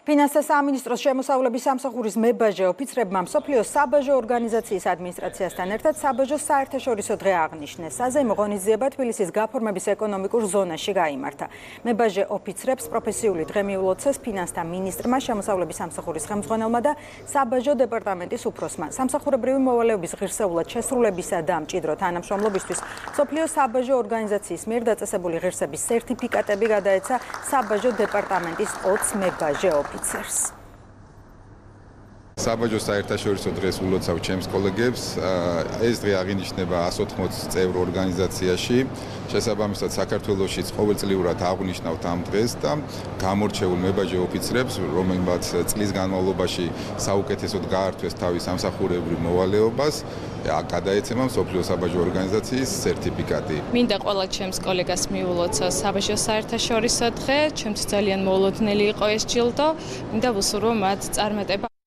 ფინანსთა სამინისტროს შემოსავლების სამსახურის მებაჟე ოფიცრებმა მსოფლიოს საბაჟო ორგანიზაციის ადმინისტრაციასთან ერთად საბაჟო საერთაშორისო დღე აღნიშნეს. საზეიმო ღონისძიება თბილისის გაფორმების ეკონომიკურ ზონაში გაიმართა. მებაჟე ოფიცრებს პროფესიული დღე მიულოცეს ფინანსთა მინისტრმა, შემოსავლების სამსახურის ხელმძღვანელმა და საბაჟო დეპარტამენტის უფროსმა. სამსახურებრივი მოვალეობის ღირსეულად შესრულებისა და მჭიდრო თანამშრომლობისთვის მსოფლიოს საბაჟო ორგანიზაციის მიერ დაწესებული ღირსების სერტიფიკატები გადაეცა საბაჟო დეპარტამენტის 20 მებაჟე ოფიცრებს. საბაჟო საერთაშორისო დღეს ულოცავ ჩემს კოლეგებს. ეს დღე აღინიშნება 180 წევრ ორგანიზაციაში. შესაბამისად საქართველოშიც ყოველწლიურად აღნიშნავთ ამ დღეს და გამორჩეულ მებაჟე ოფიცრებს, რომელმაც წლის განმავლობაში საუკეთესოდ გაართვეს თავის სამსახურებრივ მოვალეობას, გადაეცემა მსოფლიო საბაჟო ორგანიზაციის სერტიფიკატი. მინდა ყველა ჩემს კოლეგას მიულოცა საბაჟო საერთაშორისო დღე, ჩემთვის ძალიან მოულოდნელი იყო ეს ჯილდო. მინდა ვუსურვო მათ წარმატება.